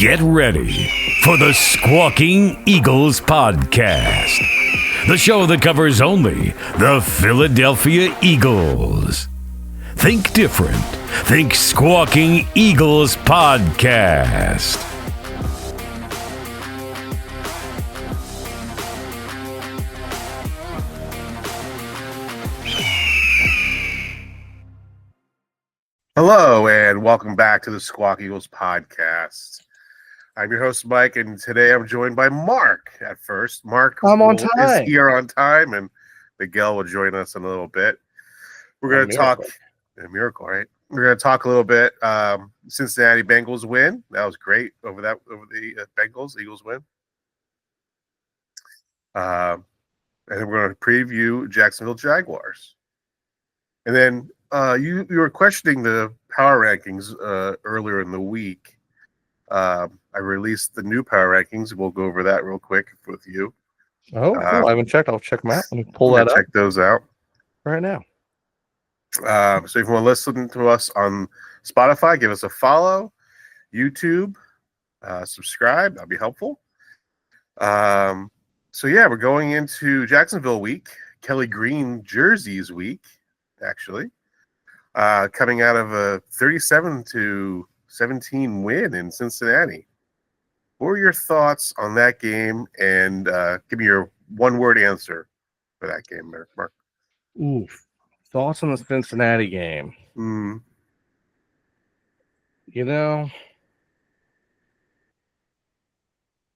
Get ready for the Squawking Eagles Podcast, the show that covers only the Philadelphia Eagles. Think different. Think Squawking Eagles Podcast. Hello, and welcome back to the Squawking Eagles Podcast. I'm your host, Mike, and today I'm joined by Mark at first. Mark is here on time, and Miguel will join us in a little bit. We're going to talk a miracle, right? We're going to talk a little bit Cincinnati Bengals win. That was great over the Bengals. Eagles win. And then we're going to preview Jacksonville Jaguars. And then you were questioning the power rankings earlier in the week. I released the new power rankings. We'll go over that real quick with you. Oh, cool. I haven't checked. I'll check them out. Let me pull that up. Check those out right now. So if you want to listen to us on Spotify, give us a follow. YouTube, subscribe. That'd be helpful. So yeah, we're going into Jacksonville week. Kelly Green jerseys week, actually. Coming out of a 37-17 win in Cincinnati. What were your thoughts on that game? And give me your one-word answer for that game, Mark. Oof. Thoughts on the Cincinnati game? You know,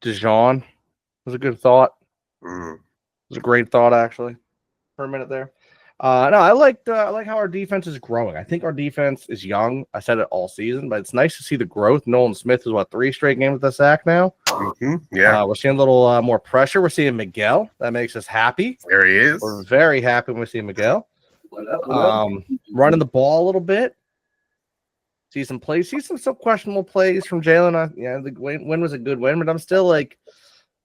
Dijon was a good thought. It was a great thought, actually, for a minute there. No, I like how our defense is growing. I think our defense is young. I said it all season, but it's nice to see the growth. Nolan Smith is 3 straight games with a sack now. Yeah, we're seeing a little more pressure. We're seeing Miguel. That makes us happy. There he is. We're very happy when we see Miguel. Running the ball a little bit. See some plays. See some questionable plays from Jalen. Yeah, the win was a good win, but I'm still like,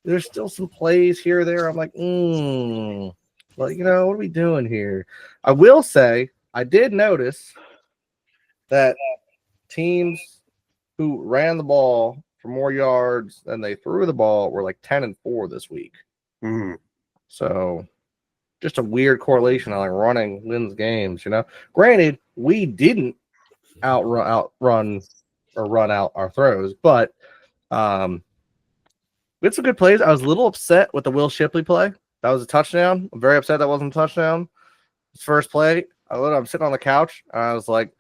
there's still some plays here or there. I'm like, Well, what are we doing here? I will say I did notice that teams who ran the ball for more yards than they threw the ball were like 10-4 this week. So just a weird correlation on running wins games, Granted, we didn't run out our throws, but we had some good plays. I was a little upset with the Will Shipley play. That was a touchdown. I'm very upset that wasn't a touchdown. His first play, I'm sitting on the couch, and I was like,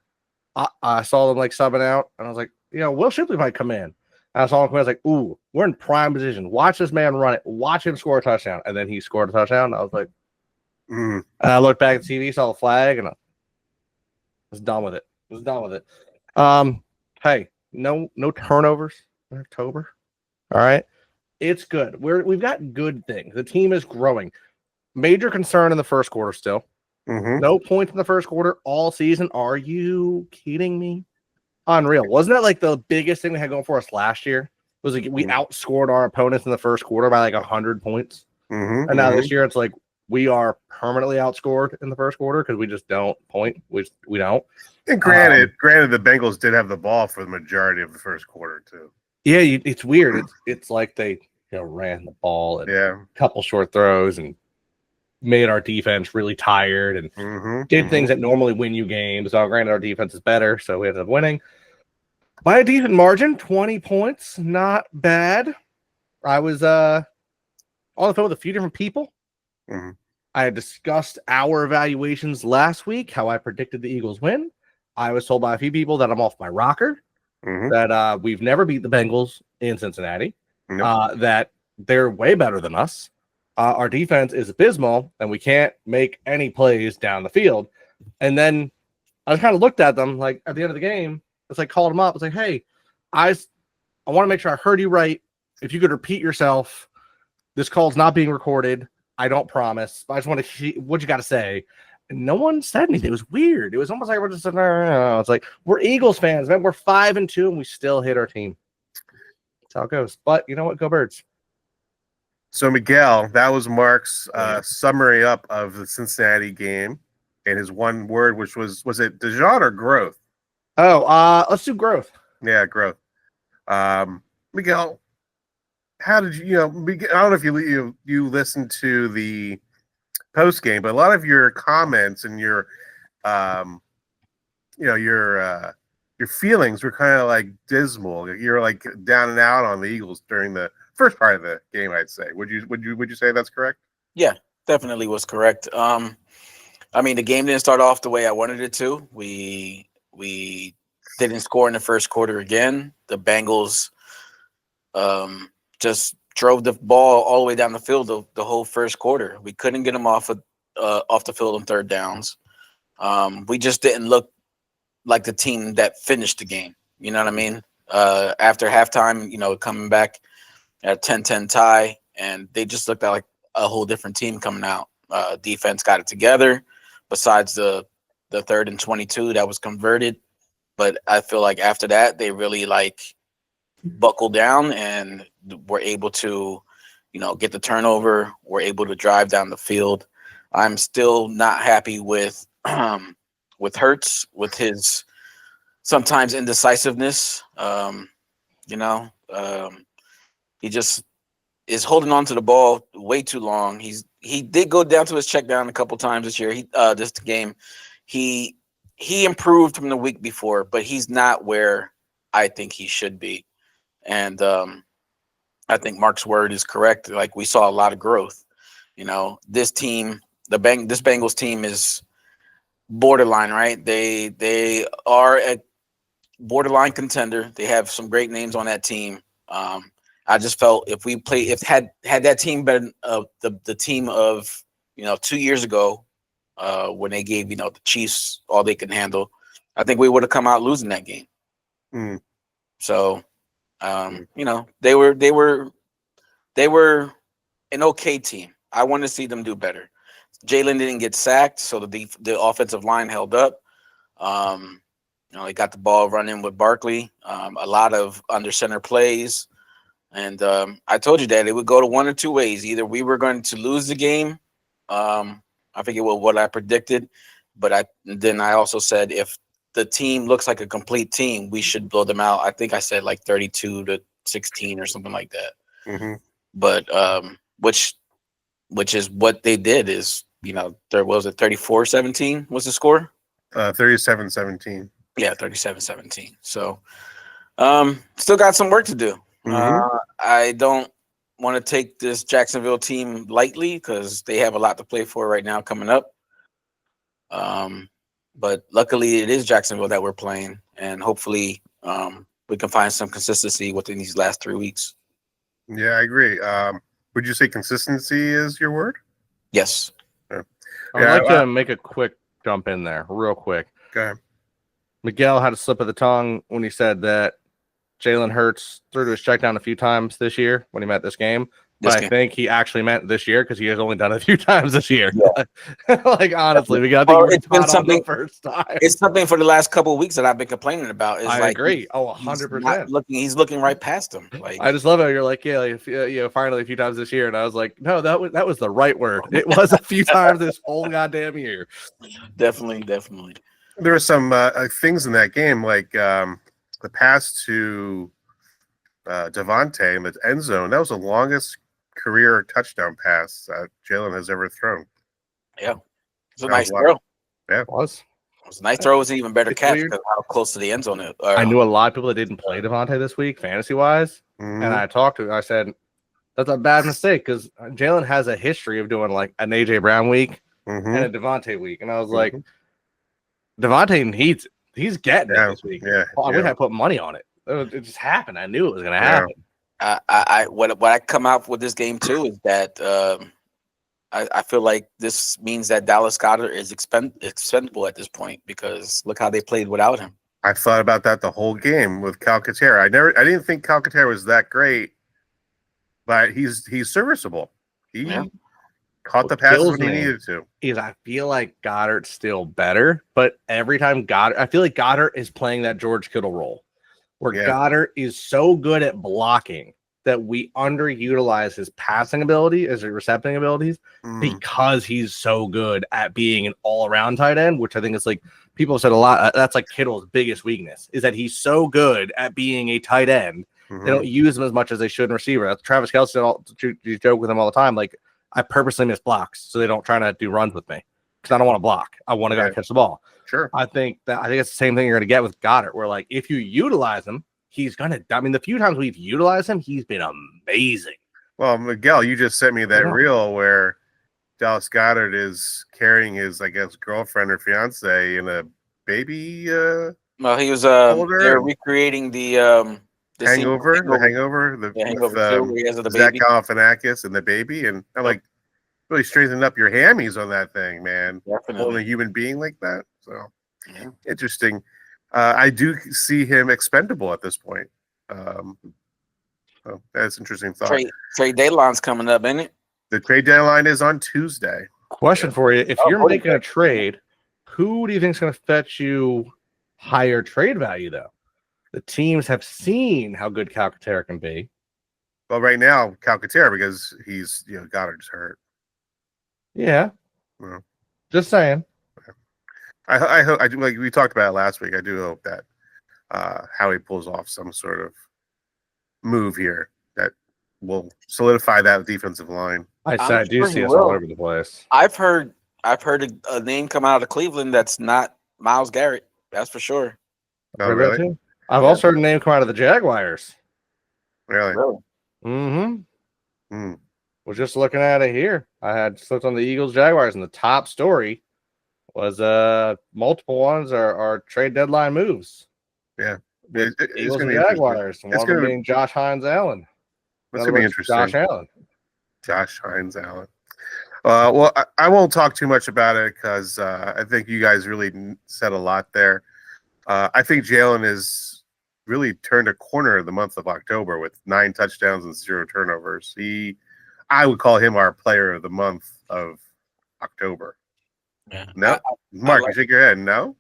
I saw them subbing out, and I was like, Will Shipley might come in. And I saw him come in, I was like, ooh, we're in prime position. Watch this man run it. Watch him score a touchdown. And then he scored a touchdown. I was like, And I looked back at the TV, saw the flag, and I was done with it. Hey, no turnovers in October. All right. It's good. We've got good things. The team is growing. Major concern in the first quarter still. No points in the first quarter all season. Are you kidding me? Unreal. Wasn't that the biggest thing we had going for us last year? Was we outscored our opponents in the first quarter by 100 points. And now this year it's we are permanently outscored in the first quarter because we just don't point. We don't. And granted, the Bengals did have the ball for the majority of the first quarter too. Yeah, it's weird. It's like they ran the ball and a couple short throws and made our defense really tired and did things that normally win you games. So granted, our defense is better, so we ended up winning by a decent margin, 20 points. Not bad. I was on the phone with a few different people. I had discussed our evaluations last week, how I predicted the Eagles win. I was told by a few people that I'm off my rocker. That we've never beat the Bengals in Cincinnati, that they're way better than us. Our defense is abysmal, and we can't make any plays down the field. And then I kind of looked at them at the end of the game. It's called them up. It's hey, I want to make sure I heard you right. If you could repeat yourself, this call's not being recorded. I don't promise. I just want to see what you got to say. And no one said anything. It was weird. It was almost like we're just it's we're Eagles fans, man. We're 5-2 and we still hit our team. That's how it goes. But you know what? Go Birds. So Miguel, that was Mark's summary up of the Cincinnati game and his one word, which was it Dijon or growth? Oh, let's do growth. Yeah, growth. Miguel, how did you? I don't know if you listened to the post game, but a lot of your comments and your your feelings were kind of like dismal. You're like down and out on the Eagles during the first part of the game, I'd say. Would you say that's correct? Yeah, definitely was correct. I mean, the game didn't start off the way I wanted it to. We didn't score in the first quarter again. The Bengals just drove the ball all the way down the field the whole first quarter. We couldn't get them off the field on third downs. We just didn't look like the team that finished the game. You know what I mean? After halftime, coming back at 10-10 tie, and they just looked like a whole different team coming out. Defense got it together, besides the 3rd and 22 that was converted. But I feel like after that, they really buckled down and were able to, get the turnover, were able to drive down the field. I'm still not happy with Hurts, with his sometimes indecisiveness. He just is holding on to the ball way too long. He did go down to his check down a couple times this year. This game, he improved from the week before, but he's not where I think he should be. And I think Mark's word is correct. Like, we saw a lot of growth. This team, this Bengals team is borderline, right? They are a borderline contender. They have some great names on that team. I just felt had that team been the team of 2 years ago, when they gave the Chiefs all they could handle, I think we would have come out losing that game. So they were an okay team. I want to see them do better. Jalen didn't get sacked, so the offensive line held up. They got the ball running with Barkley. A lot of under center plays. And I told you that it would go to one or two ways. Either we were going to lose the game. I forget what I predicted, but I also said if the team looks like a complete team, we should blow them out. I think I said 32-16 or something like that. Mm-hmm. But which is what they did. Is there was a 34-17 was the score. 37-17. Yeah, 37-17. So still got some work to do. Mm-hmm. I don't want to take this Jacksonville team lightly because they have a lot to play for right now coming up. But luckily it is Jacksonville that we're playing, and hopefully we can find some consistency within these last 3 weeks. Yeah, I agree. Would you say consistency is your word? Yes. Yeah. I'd like to make a quick jump in there real quick. Okay. Miguel had a slip of the tongue when he said that Jalen Hurts threw to his check down a few times this year when he met this game. But I think he actually meant this year because he has only done it a few times this year. Yeah. Honestly, we got to think it's been something first time. It's something for the last couple of weeks that I've been complaining about. I agree. 100%. He's looking right past him. I just love how you're like, finally a few times this year, and I was like, no, that was the right word. It was a few times this whole goddamn year. Definitely. There were some things in that game, like the pass to Devontae in the end zone. That was the longest career touchdown pass Jalen has ever thrown. Yeah. It was a nice throw. Yeah. It was a nice throw. It was an even better catch because how close to the end zone it. I knew a lot of people that didn't play Devontae this week, fantasy-wise, and I talked to him. I said, that's a bad mistake because Jalen has a history of doing like an A.J. Brown week and a Devontae week. And I was like, Devontae, he's getting it this week. Yeah. I wish I put money on it. It just happened. I knew it was going to happen. What I come out with this game too is that I feel like this means that Dallas Goedert is expendable at this point because look how they played without him. I thought about that the whole game with Calcaterra. I didn't think Calcaterra was that great, but he's serviceable. He caught the passes when he needed to. I feel like Goddard's still better, but every time I feel like Goddard is playing that George Kittle role. Where Goddard is so good at blocking that we underutilize his passing ability, his recepting abilities, because he's so good at being an all-around tight end, which I think is like people have said a lot. That's like Kittle's biggest weakness is that he's so good at being a tight end Mm-hmm. They don't use him as much as they should in receiver. That's Travis Kelce. You joke with him all the time. Like, I purposely miss blocks so they don't try to do runs with me because I don't want to block. I want to go catch the ball. Sure. I think it's the same thing you're going to get with Goddard, where like if you utilize him, he's going to. I mean, the few times we've utilized him, he's been amazing. Well, Miguel, you just sent me that reel where Dallas Goedert is carrying his, I guess, girlfriend or fiance in a baby. Well, he was they're recreating the hangover, with Zach Galifianakis and the baby, and I'm like, really strengthening up your hammies on that thing, man. Definitely. Holding a human being like that. So interesting. I do see him expendable at this point. So that's an interesting thought. Trade deadline's coming up, isn't it? The trade deadline is on Tuesday. Question for you: if you're making a trade, who do you think is going to fetch you higher trade value? Though the teams have seen how good Calcaterra can be. Well, right now, Calcaterra, because he's Goddard's hurt. Yeah. Well, just saying. I hope like we talked about it last week. I do hope that Howie pulls off some sort of move here that will solidify that defensive line. I do see us all over the place. I've heard a name come out of Cleveland that's not Myles Garrett. That's for sure. Oh, really? I've also heard a name come out of the Jaguars. Really? Mm-hmm. Was just looking at it here. I had slipped on the Eagles Jaguars, and the top story was multiple ones are trade deadline moves. Yeah. Eagles and Jaguars. One of them being Josh Hines-Allen. That's going to be interesting. Josh Hines-Allen. Well, I won't talk too much about it because I think you guys really said a lot there. I think Jalen has really turned a corner in the month of October with 9 touchdowns and 0 turnovers. I would call him our player of the month of October. Yeah. No, Mark, you shake your head. No.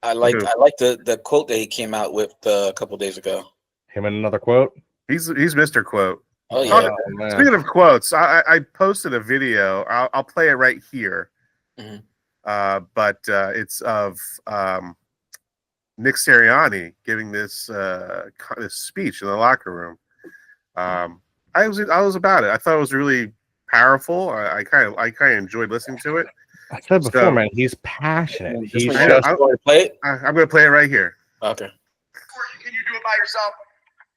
I like the quote that he came out with a couple days ago. Him and another quote. He's Mr. Quote. Oh yeah. Speaking of quotes, I posted a video. I'll play it right here. Mm-hmm. But it's of Nick Sirianni giving this speech in the locker room. I was about it. I thought it was really powerful. I kind of enjoyed listening to it. I said before, man, he's passionate. I'm going to play it. I'm going to play it right here. Okay. Can you do it by yourself?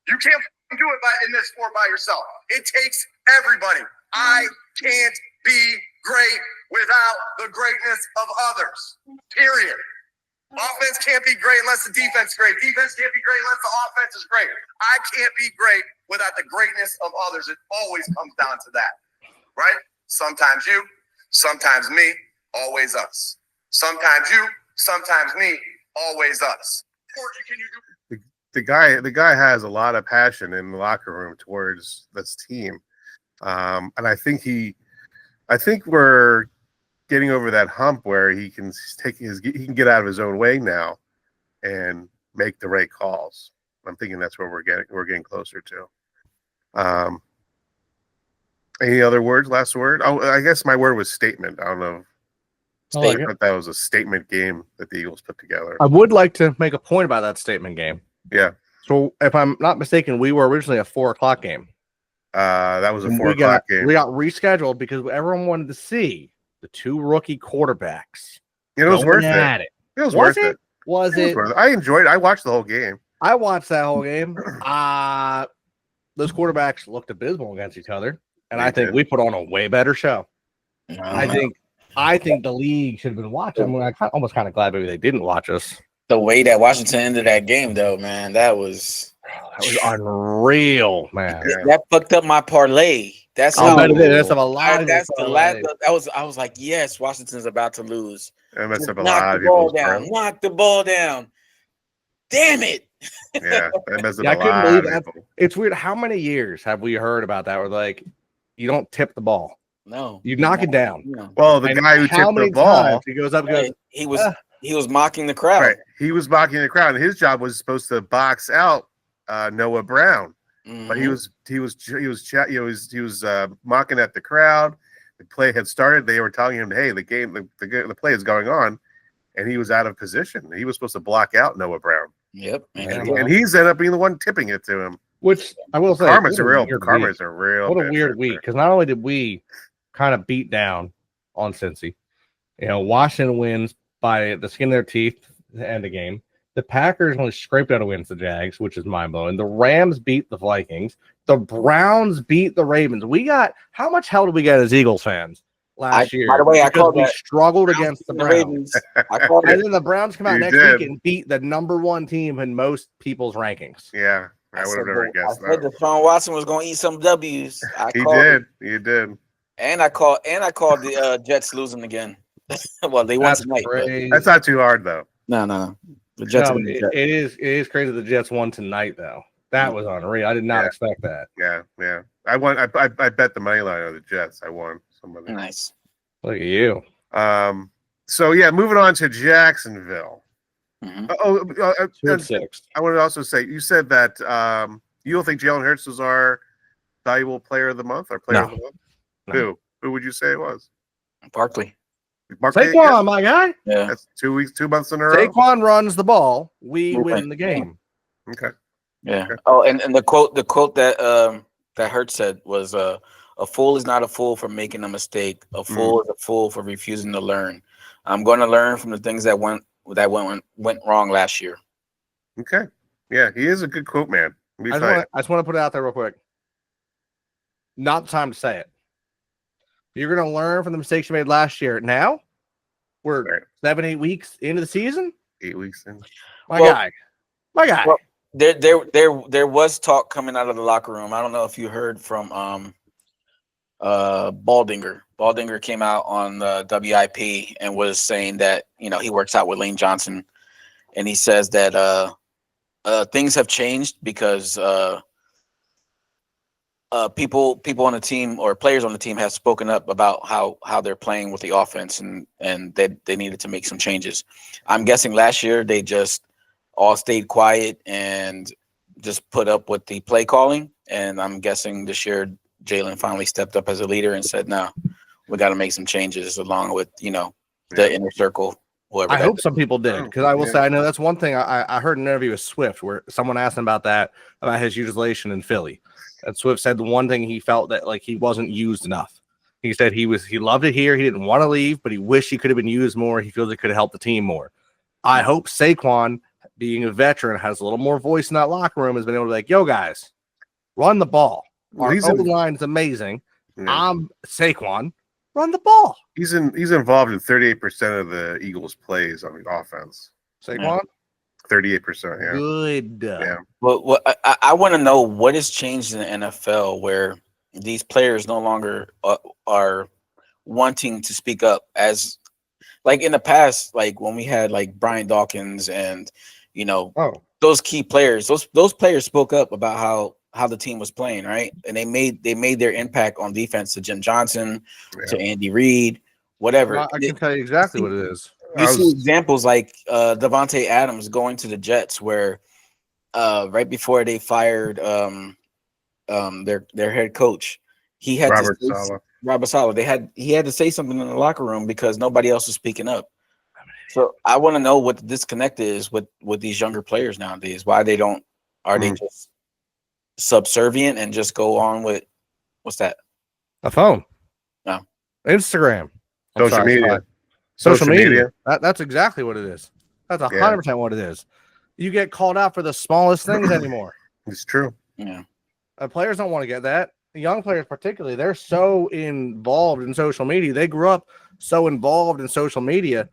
You can't do it in this sport by yourself. It takes everybody. I can't be great without the greatness of others. Period. Offense can't be great unless the defense is great. Defense can't be great unless the offense is great. I can't be great without the greatness of others. It always comes down to that, right? Sometimes you, sometimes me, always us. Sometimes you, sometimes me, always us. The guy has a lot of passion in the locker room towards this team, and I think we're getting over that hump where he can get out of his own way now and make the right calls. I'm thinking that's where we're getting closer to. Any other words? Last word? Oh, I guess my word was statement. I don't know. I thought that was a statement game that the Eagles put together. I would like to make a point about that statement game. Yeah. So if I'm not mistaken, we were originally a 4:00 game. That was a 4:00 game. We got rescheduled because everyone wanted to see the 2 rookie quarterbacks. It was worth it. It was worth it. Was it? I enjoyed it. I watched the whole game. I watched that whole game. Those quarterbacks looked abysmal against each other, and I think we put on a way better show. I think the league should have been watching. I'm almost kind of glad maybe they didn't watch us. The way that Washington ended that game, though, man, that was unreal, man. That fucked up my parlay. That's how. That's a lot. That's the last. I was like, yes, Washington's about to lose. That messed up a lot of people's down. Knock the ball down. Damn it. Yeah, that messed up I a couldn't lot believe of that. people. It's weird. How many years have we heard about that? Where like, you don't tip the ball. No, you knock it down. No. Well, the guy who tipped the ball, he goes up. And goes. He was mocking the crowd. Right. He was mocking the crowd, and his job was supposed to box out Noah Brown, but he was mocking at the crowd. The play had started. They were telling him, "Hey, the play is going on," and he was out of position. He was supposed to block out Noah Brown. Yep. And he's ended up being the one tipping it to him. Which I will say, Karma's a real. What a weird week, because not only did we kind of beat down on Cincy, Washington wins by the skin of their teeth to end the game. The Packers only scraped out a win to the Jags, which is mind blowing. The Rams beat the Vikings. The Browns beat the Ravens. How much hell did we get as Eagles fans last year? By the way, I called that struggled against the Browns. And then the Browns come out next week and beat the number one team in most people's rankings. Yeah. I would have never guessed that. I said Deshaun Watson was going to eat some W's. He did. And I called the Jets losing again. Well, they won tonight. That's not too hard though. No. The Jets. It is crazy. The Jets won tonight though. That was unreal. I did not expect that. Yeah. I won. I bet the money line on the Jets. I won. Somebody. Nice. Look at you. So moving on to Jacksonville. Mm-hmm. 6. I want to also say you said that you don't think Jalen Hurts was our valuable player of the month or player of the month. No. Who would you say it was? Barkley. Saquon, my guy. Yeah, that's 2 months in a row. Saquon runs the ball. We win the game. Okay. Yeah. Okay. Oh, and the quote that Hurts said was a fool is not a fool for making a mistake. A fool is a fool for refusing to learn. I'm going to learn from the things that went wrong last year. Okay. Yeah, he is a good quote, man. I just want to put it out there real quick. Not the time to say it. You're going to learn from the mistakes you made last year. Now, we're 7-8 weeks into the season. 8 weeks in. My guy. Well, there was talk coming out of the locker room. I don't know if you heard from Baldinger. Baldinger came out on the WIP and was saying that he works out with Lane Johnson, and he says that things have changed because people on the team or players on the team have spoken up about how they're playing with the offense and they needed to make some changes. I'm guessing last year they just all stayed quiet and just put up with the play calling, and I'm guessing this year Jalen finally stepped up as a leader and said, "No, we got to make some changes," along with the inner circle. I hope some people did, because I will say I know that's one thing. I heard an interview with Swift where someone asked him about his utilization in Philly. And Swift said the one thing he felt that he wasn't used enough. He said he loved it here. He didn't want to leave, but he wished he could have been used more. He feels it could have helped the team more. I hope Saquon, being a veteran, has a little more voice in that locker room, has been able to be like, yo, guys, run the ball. Our O-line is amazing. Yeah. I'm Saquon. Run the ball. He's involved in 38% of the Eagles' plays on the offense. Saquon? 38%, yeah. Good. Yeah. Well, I want to know what has changed in the NFL where these players no longer are wanting to speak up, as like in the past, like when we had like Brian Dawkins and those key players, those players spoke up about how the team was playing, right? And they made their impact on defense to Jim Johnson, to Andy Reid, whatever. I can tell you exactly what it is. You see examples like Devontae Adams going to the Jets, where right before they fired their head coach, he had Robert Saleh. He had to say something in the locker room because nobody else was speaking up. So I want to know what the disconnect is with these younger players nowadays. Why they don't? Are they just subservient and just go on with what's that? A phone. No. Instagram. Social media. That's exactly what it is. That's 100% what it is. You get called out for the smallest things anymore. It's true. Yeah. Players don't want to get that. The young players particularly, they're so involved in social media. They grew up so involved in social media.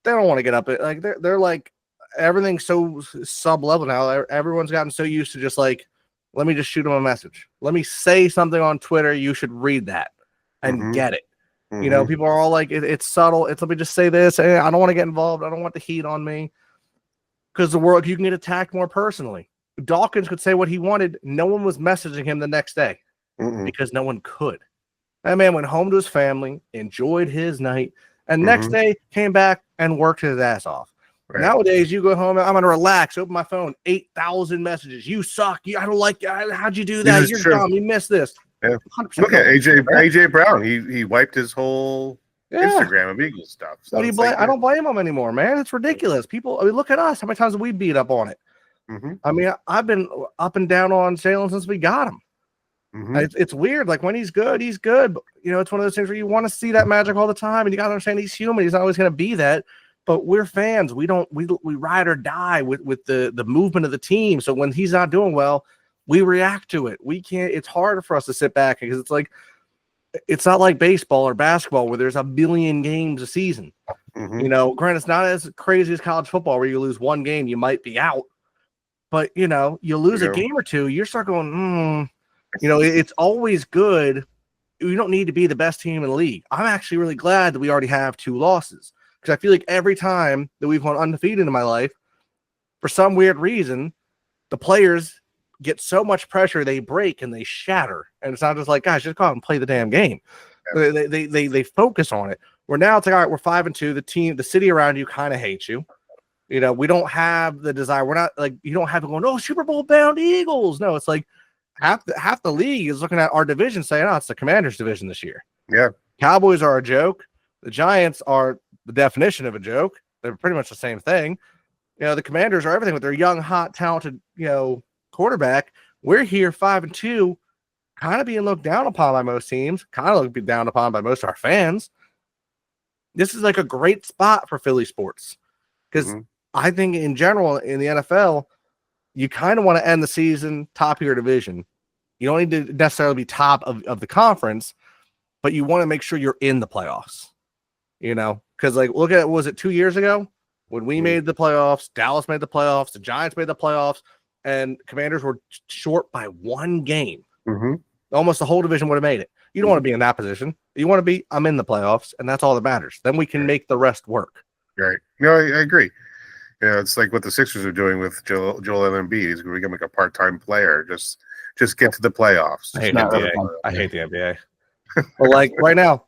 They don't want to get up. Like they're like, everything's so sub-level now. Everyone's gotten so used to just like, let me just shoot them a message. Let me say something on Twitter. You should read that and get it. People are all like, it's subtle. Let me just say this. And I don't want to get involved. I don't want the heat on me. Because you can get attacked more personally. Dawkins could say what he wanted. No one was messaging him the next day because no one could. That man went home to his family, enjoyed his night, and next day came back and worked his ass off. Right. Nowadays, you go home, I'm going to relax, open my phone, 8,000 messages. You suck. I don't like you. How'd you do that? You're dumb. You missed this. Yeah. Look at AJ Brown. He wiped his whole Instagram of Eagles stuff. So I don't blame him anymore, man. It's ridiculous. People, look at us. How many times have we beat up on it? Mm-hmm. I mean, I've been up and down on Jalen since we got him. Mm-hmm. It's weird. Like when he's good, he's good. But, it's one of those things where you want to see that magic all the time, and you got to understand he's human. He's not always going to be that. But we're fans. We ride or die with the movement of the team. So when he's not doing well, we react to it. We can't. It's harder for us to sit back because it's not like baseball or basketball where there's a billion games a season. Mm-hmm. Granted, it's not as crazy as college football where you lose one game, you might be out. But you lose a game or two, you start going, it's always good. You don't need to be the best team in the league. I'm actually really glad that we already have 2 losses because I feel like every time that we've gone undefeated in my life, for some weird reason, the players get so much pressure they break and they shatter. And it's not just like, guys, just go out and play the damn game. Yeah. They focus on it. Where now it's like, all right, we're 5-2. The city around you kind of hates you. We don't have the desire. We're not like, you don't have to go, no, Super Bowl bound Eagles. No, it's like half the league is looking at our division saying, oh, it's the Commanders division this year. Yeah. Cowboys are a joke. The Giants are the definition of a joke. They're pretty much the same thing. The Commanders are everything with their young, hot, talented, quarterback. We're here 5-2, kind of being looked down upon by most teams, kind of looked down upon by most of our fans. This is like a great spot for Philly sports because I think in general in the NFL, you kind of want to end the season top of your division. You don't need to necessarily be top of the conference, but you want to make sure you're in the playoffs, because like, look at, was it 2 years ago when we made the playoffs, Dallas made the playoffs, the Giants made the playoffs, and Commanders were short by 1 game. Almost the whole division would have made it. You don't want to be in that position. You want to be, I'm in the playoffs, and that's all that matters. Then we can make the rest work. Right. No, I agree. It's like what the Sixers are doing with Joel Embiid. He's going to become like a part-time player. Just get to the playoffs. I hate the NBA. I hate the NBA. Well, like right now.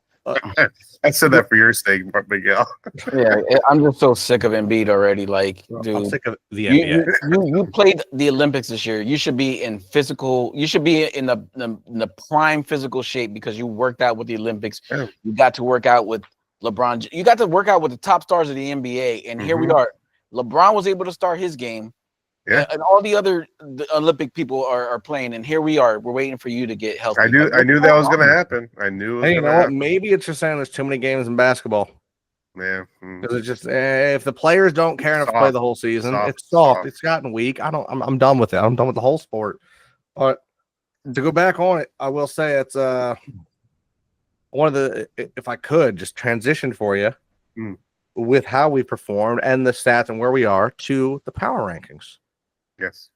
I said that for your sake, Miguel. Yeah, I'm just so sick of Embiid already. Like, dude, I'm sick of the NBA. You played the Olympics this year. You should be in physical. You should be in the prime physical shape because you worked out with the Olympics. Yeah. You got to work out with LeBron. You got to work out with the top stars of the NBA, and here we are. LeBron was able to start his game. Yeah, and all the other Olympic people are playing, and here we are. We're waiting for you to get healthy. I knew that was going to happen. I knew. Hey, you know what? Maybe it's just saying there's too many games in basketball. Yeah, because it's just if the players don't care enough to play the whole season, it's soft. It's gotten weak. I'm done with it. I'm done with the whole sport. But to go back on it, I will say it's one of the, if I could just transition for you with how we performed and the stats and where we are to the power rankings. Yes.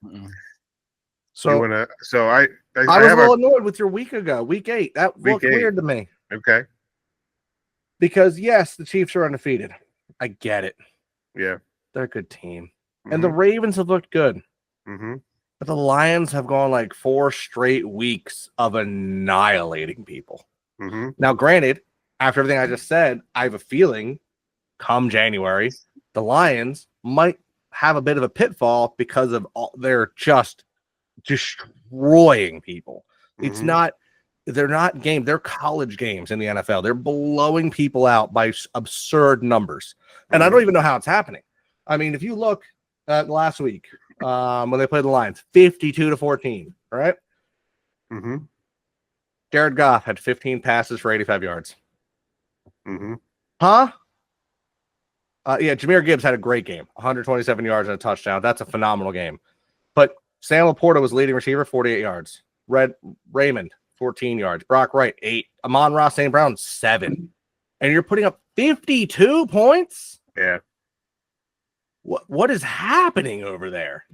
So I was a little annoyed with your week 8. That looked weird to me. Okay. Because yes, the Chiefs are undefeated. I get it. Yeah. They're a good team. And the Ravens have looked good. But the Lions have gone like 4 straight weeks of annihilating people. Now, granted, after everything I just said, I have a feeling come January, the Lions might have a bit of a pitfall because of they're just destroying people. It's not, they're not games, they're college games in the NFL. They're blowing people out by absurd numbers. And I don't even know how it's happening. I mean, if you look at last week, when they played the Lions, 52-14, right? Jared Goff had 15 passes for 85 yards. Yeah, Jahmyr Gibbs had a great game, 127 yards and a touchdown. That's a phenomenal game. But Sam Laporta was leading receiver, 48 yards. Raymond, 14 yards. Brock Wright, 8. Amon-Ra St. Brown, 7. And you're putting up 52 points? Yeah. What is happening over there?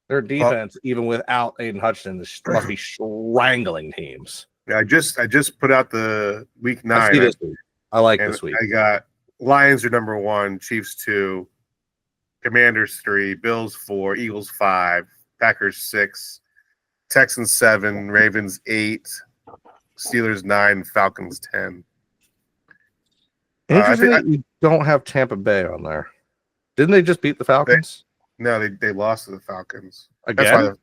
Their defense, even without Aiden Hutchinson, must be strangling teams. Yeah, I just put out the week 9. This week. I like this week. I got Lions are number 1, Chiefs 2, Commanders 3, Bills 4, Eagles 5, Packers 6, Texans 7, Ravens 8, Steelers 9, Falcons 10. Interesting that you don't have Tampa Bay on there. Didn't they just beat the Falcons? No, they lost to the Falcons. Again?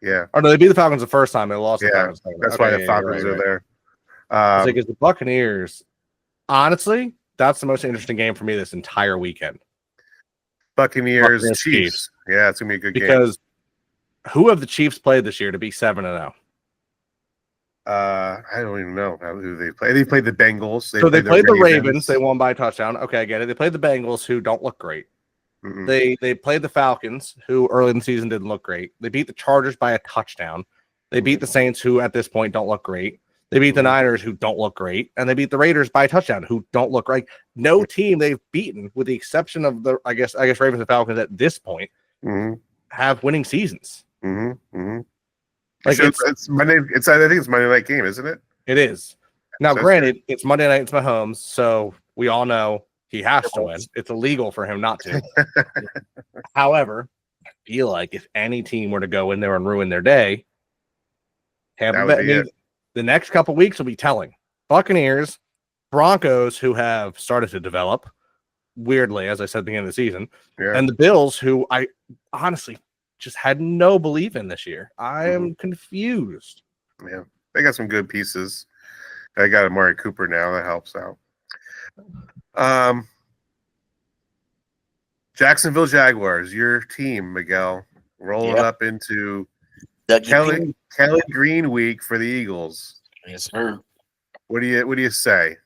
Yeah. Oh, no, they beat the Falcons the first time. They lost the Falcons. That's why the Falcons are there. Because the Buccaneers, honestly, that's the most interesting game for me this entire weekend. Buccaneers Chiefs. Yeah, it's gonna be a good game. Because who have the Chiefs played this year to be 7-0? I don't even know who they play. They played the Bengals. They played the Ravens. They won by a touchdown. Okay, I get it. They played the Bengals, who don't look great. Mm-hmm. They played the Falcons, who early in the season didn't look great. They beat the Chargers by a touchdown. They beat the Saints, who at this point don't look great. They beat the Niners, who don't look great, and they beat the Raiders by a touchdown, who don't look right. No team they've beaten, with the exception of the I guess Ravens and Falcons at this point, have winning seasons. Like it's Monday. I think it's Monday night game, isn't it? It is. Now, granted, it's Monday night. It's Mahomes, so we all know he has to win. It's illegal for him not to. However, I feel like if any team were to go in there and ruin their day, the next couple weeks will be telling. Buccaneers, Broncos, who have started to develop weirdly, as I said at the beginning of the season, and the Bills, who I honestly just had no belief in this year. I am confused. Yeah, they got some good pieces. I got Amari Cooper now. That helps out. Jacksonville Jaguars, your team, Miguel, rolling up into Kelly Green week for the Eagles. Yes, sir. What do you say?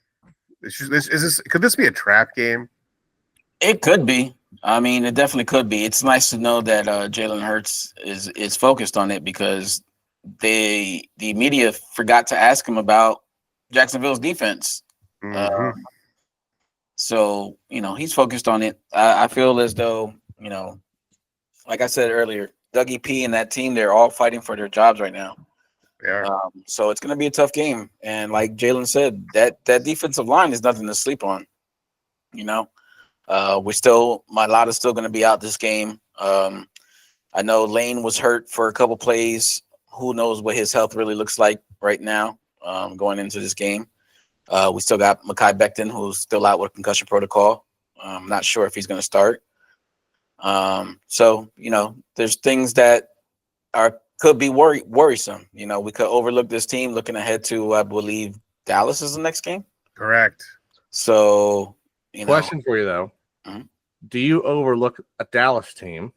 Could this be a trap game? It could be. I mean, it definitely could be. It's nice to know that Jalen Hurts is focused on it, because the media forgot to ask him about Jacksonville's defense. So, he's focused on it. I feel as though, like I said earlier, Dougie P and that team, they're all fighting for their jobs right now. So it's going to be a tough game. And like Jalen said, that defensive line is nothing to sleep on. Mailata's still going to be out this game. I know Lane was hurt for a couple plays. Who knows what his health really looks like right now going into this game. We still got Mekhi Becton, who's still out with concussion protocol. I'm not sure if he's going to start. So, there's things that could be worrisome. We could overlook this team looking ahead to, I believe, Dallas is the next game. Correct. So, question for you, though. Do you overlook a Dallas team,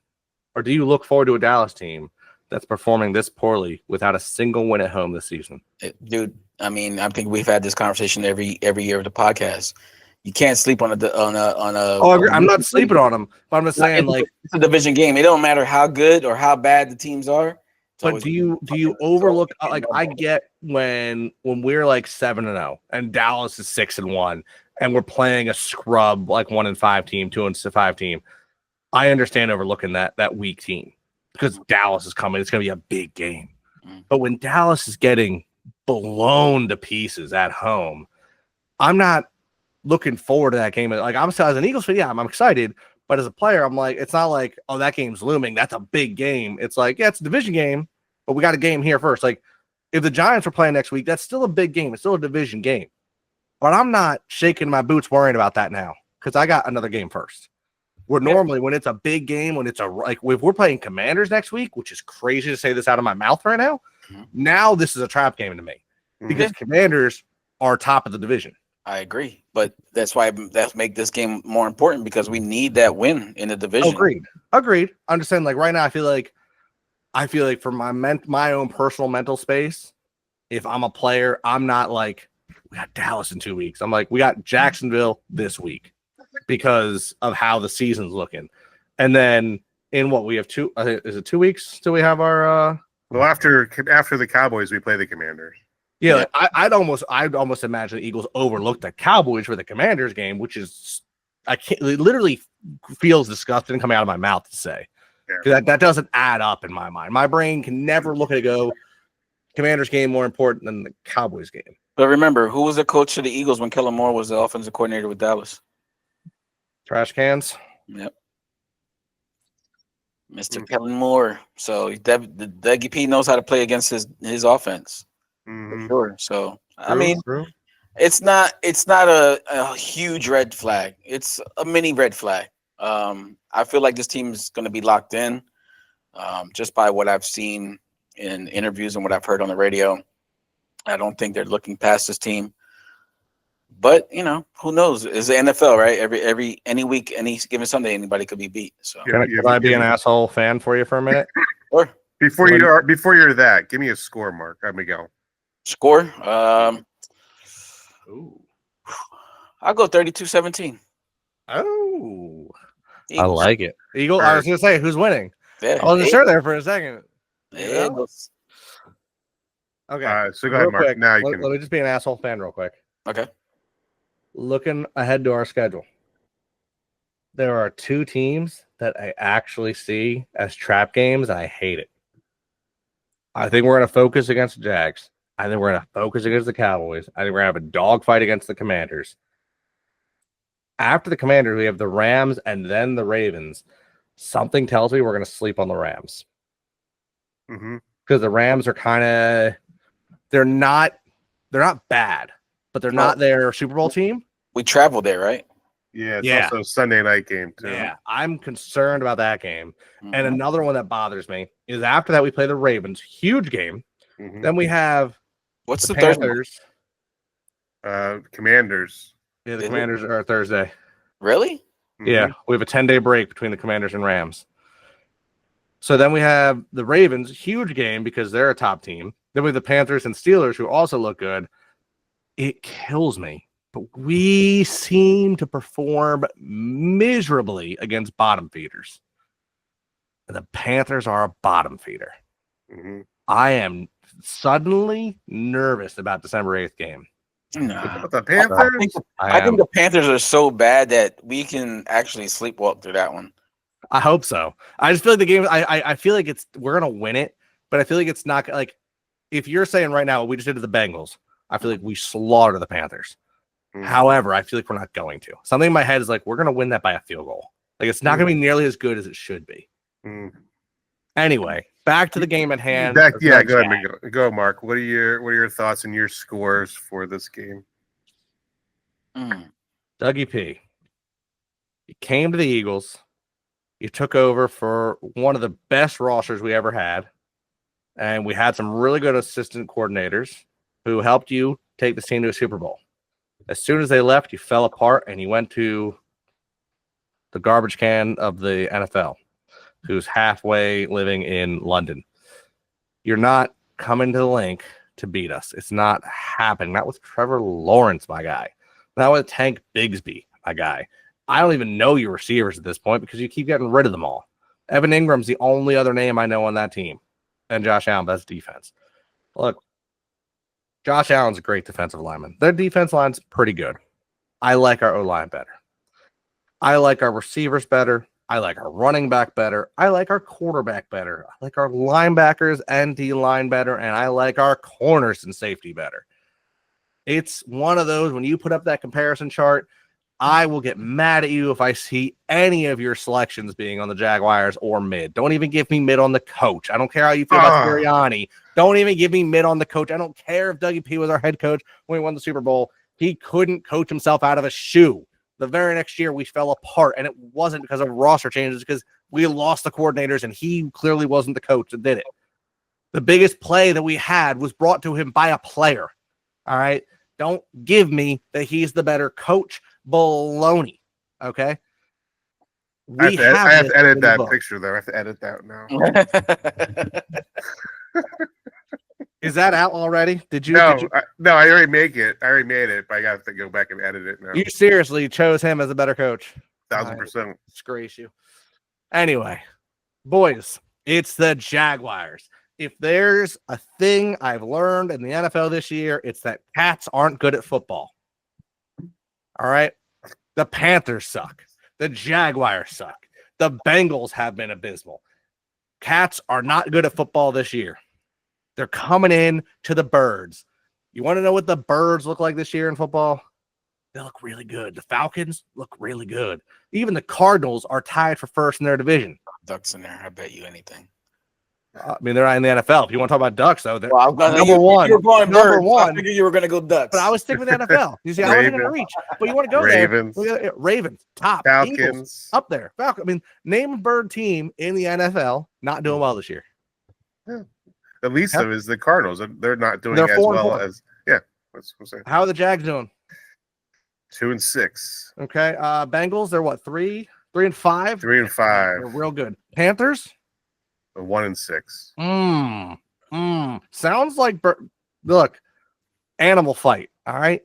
or do you look forward to a Dallas team that's performing this poorly without a single win at home this season? Dude, I mean, I think we've had this conversation every year of the podcast. You can't sleep on a. Oh, I'm not sleeping on them, but I'm just saying, it's a division game. It don't matter how good or how bad the teams are. But do you overlook? I get when we're 7-0 and Dallas is 6-1 and we're playing a scrub 1-5 team, 2-5 team. I understand overlooking that weak team because Dallas is coming. It's going to be a big game. But when Dallas is getting blown to pieces at home, I'm not looking forward to that game. I'm as an Eagles fan, I'm excited. But as a player, I'm it's not that game's looming. That's a big game. It's it's a division game, but we got a game here first. If the Giants were playing next week, that's still a big game. It's still a division game. But I'm not shaking my boots worrying about that now because I got another game first. Where normally when it's a big game, when it's if we're playing Commanders next week, which is crazy to say this out of my mouth right now, now this is a trap game to me because Commanders are top of the division. I agree, but that's why that make this game more important because we need that win in the division. Agreed. I understand. Right now, I feel like for my own personal mental space, if I'm a player, I'm not we got Dallas in 2 weeks. I'm we got Jacksonville this week because of how the season's looking, and then in what we have is it 2 weeks till we have our well after the Cowboys we play the Commanders. Yeah, I'd almost imagine the Eagles overlooked the Cowboys for the Commanders game, which is it literally feels disgusting coming out of my mouth to say. Because that doesn't add up in my mind. My brain can never look at it and go, Commanders game more important than the Cowboys game. But remember, who was the coach of the Eagles when Kellen Moore was the offensive coordinator with Dallas? Trash cans. Yep. Mr. Kellen Moore. So Dougie P knows how to play against his offense. For sure. So I mean, it's not a huge red flag. It's a mini red flag. I feel like this team is going to be locked in, just by what I've seen in interviews and what I've heard on the radio. I don't think they're looking past this team. But who knows? It's the NFL, right? Any week, any given Sunday, anybody could be beat. So can I be an asshole fan for you for a minute? Sure. Before you're that, give me a score, Mark. Miguel. Score? I'll go 32-17. Oh, Eagles. I like it. Eagle. I was gonna say who's winning. Yeah, I wasn't sure there for a second. Eagles. Okay. So go ahead, Mark. Quick, now let me just be an asshole fan real quick. Okay. Looking ahead to our schedule, there are two teams that I actually see as trap games, and I hate it. I think we're going to focus against the Jags. I think we're going to focus against the Cowboys. I think we're going to have a dogfight against the Commanders. After the Commanders, we have the Rams and then the Ravens. Something tells me we're going to sleep on the Rams. Because the Rams are kind of they're not bad, but they're not their Super Bowl team. We traveled there, right? Yeah, it's also a Sunday night game too. Yeah, I'm concerned about that game. And another one that bothers me is after that we play the Ravens, huge game. Then we have what's the Panthers? Commanders. Yeah, the Commanders are Thursday. Really? Yeah, we have a 10-day break between the Commanders and Rams. So then we have the Ravens, huge game because they're a top team. Then we have the Panthers and Steelers, who also look good. It kills me. But we seem to perform miserably against bottom feeders. And the Panthers are a bottom feeder. I am suddenly nervous about December 8th game. No. The Panthers? I think the Panthers are so bad that we can actually sleepwalk through that one. I hope so. I just feel like the game. I feel like we're gonna win it, but I feel like it's not like if you're saying right now what we just did to the Bengals. I feel like we slaughter the Panthers. However, I feel like we're not going to. Something in my head is like we're gonna win that by a field goal. Like it's not gonna be nearly as good as it should be. Anyway, back to the game at hand. Go ahead, go, Mark. What are your thoughts and your scores for this game? Dougie P. You came to the Eagles. You took over for one of the best rosters we ever had. And we had some really good assistant coordinators who helped you take this team to a Super Bowl. As soon as they left, you fell apart and you went to the garbage can of the NFL, who's halfway living in London. You're not coming to the link to beat us. It's not happening. Not with Trevor Lawrence, my guy. Not with Tank Bigsby, my guy. I don't even know your receivers at this point because you keep getting rid of them all. Evan Ingram's the only other name I know on that team. And Josh Allen, that's defense. Look, Josh Allen's a great defensive lineman. Their defense line's pretty good. I like our O-line better. I like our receivers better. I like our running back better. I like our quarterback better. I like our linebackers and D-line better. And I like our corners and safety better. It's one of those, when you put up that comparison chart, I will get mad at you if I see any of your selections being on the Jaguars or mid. Don't even give me mid on the coach. I don't care how you feel about Sirianni. Don't even give me mid on the coach. I don't care if Dougie P was our head coach when we won the Super Bowl. He couldn't coach himself out of a shoe. The very next year, we fell apart, and it wasn't because of roster changes, because we lost the coordinators, and he clearly wasn't the coach that did it. The biggest play that we had was brought to him by a player. All right? Don't give me that he's the better coach. Baloney. Okay? I have to edit that picture, though. I have to edit that now. Is that out already? Did you? No, I already made it, but I got to go back and edit it now. You seriously chose him as a better coach? 1,000%. Disgrace you. Anyway, boys, it's the Jaguars. If there's a thing I've learned in the NFL this year, it's that cats aren't good at football. All right? The Panthers suck. The Jaguars suck. The Bengals have been abysmal. Cats are not good at football this year. They're coming in to the Birds. You want to know what the Birds look like this year in football? They look really good. The Falcons look really good. Even the Cardinals are tied for first in their division. Ducks in there. I bet you anything. I mean, they're not in the NFL. If you want to talk about Ducks, though, they're number one. I figured you were going to go Ducks. But I was sticking with the NFL. You see, I wasn't going to reach. But you want to go Ravens. there. Ravens, top. Falcons. Eagles, up there. Falcons. I mean, name a bird team in the NFL not doing well this year. Yeah. At least it is the Cardinals. They're not doing as well as. Yeah. That's what I'm saying. How are the Jags doing? 2-6. Okay. Bengals, they're what, 3-5? 3-5. They're real good. Panthers? 1-6. Sounds like look, animal fight. All right.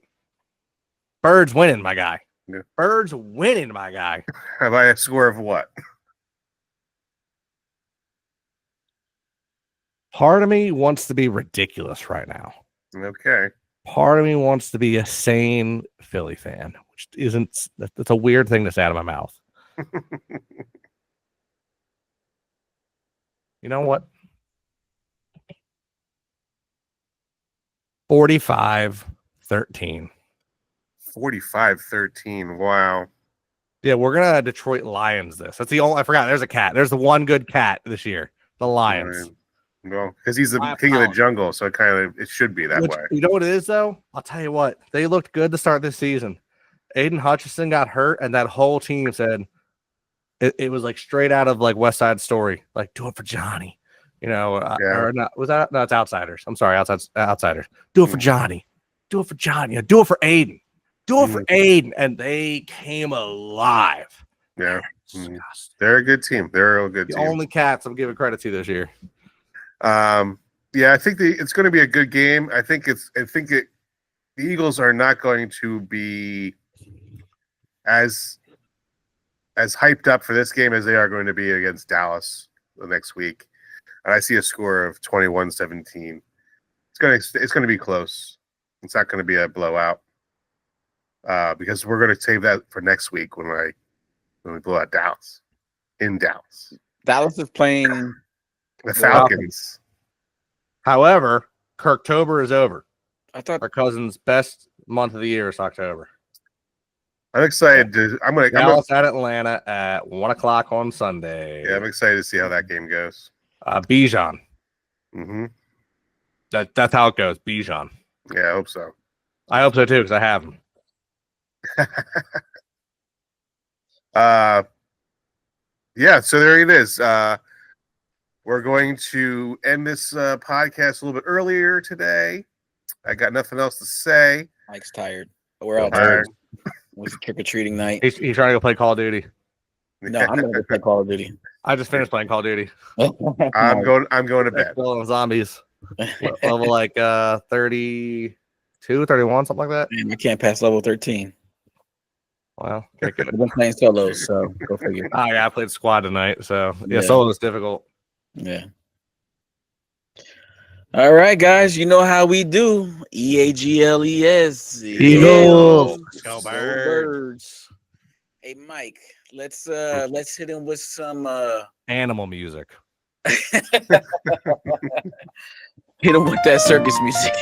Birds winning, my guy. Yeah. Birds winning, my guy. Have I a score of what? Part of me wants to be ridiculous right now. Okay. Part of me wants to be a sane Philly fan, which isn't, that's a weird thing to say out of my mouth. You know what? 45-13. 45-13. Wow. Yeah, we're gonna Detroit Lions this. That's the only, I forgot. There's a cat. There's the one good cat this year. The Lions. Well, because he's the king of the jungle, so it should be that way. You know what it is, though? I'll tell you what. They looked good to start this season. Aiden Hutchinson got hurt, and that whole team said it was like straight out of like West Side Story. Like, do it for Johnny. You know, or not, was that? No, it's Outsiders. I'm sorry, Outsiders. Do it for Johnny. Do it for Johnny. Do it for Aiden. Do it for Aiden. And they came alive. Yeah. They're a good team. They're a real good team. The only cats I'm giving credit to this year. Yeah, I think it's going to be a good game. I think the Eagles are not going to be as hyped up for this game as they are going to be against Dallas the next week. And I see a score of 21-17. It's going to be close. It's not going to be a blowout. Because we're going to save that for next week when we blow out Dallas in Dallas. Dallas is playing the Falcons. However, Kirktober is over. I thought our cousin's best month of the year is October. I'm excited. Dallas at Atlanta at 1:00 on Sunday. Yeah, I'm excited to see how that game goes. Bijan. Mm-hmm. That's how it goes. Bijan. Yeah, I hope so. I hope so too, because I have him. Yeah, so there it is. We're going to end this podcast a little bit earlier today. I got nothing else to say. Mike's tired. We're all tired. It was a trick-or-treating night. He's trying to go play Call of Duty. No, I'm going to go play Call of Duty. I just finished playing Call of Duty. I'm going to bed. Killing zombies. Level like 32, 31, something like that. Man, I can't pass level 13. Wow. I've been playing solos, so go figure. Oh, yeah, I played squad tonight, so yeah. Solo is difficult. Yeah. All right, guys. You know how we do. EAGLES. Eagles. Go Birds. Hey, Mike. Let's hit him with some animal music. Hit him with that circus music.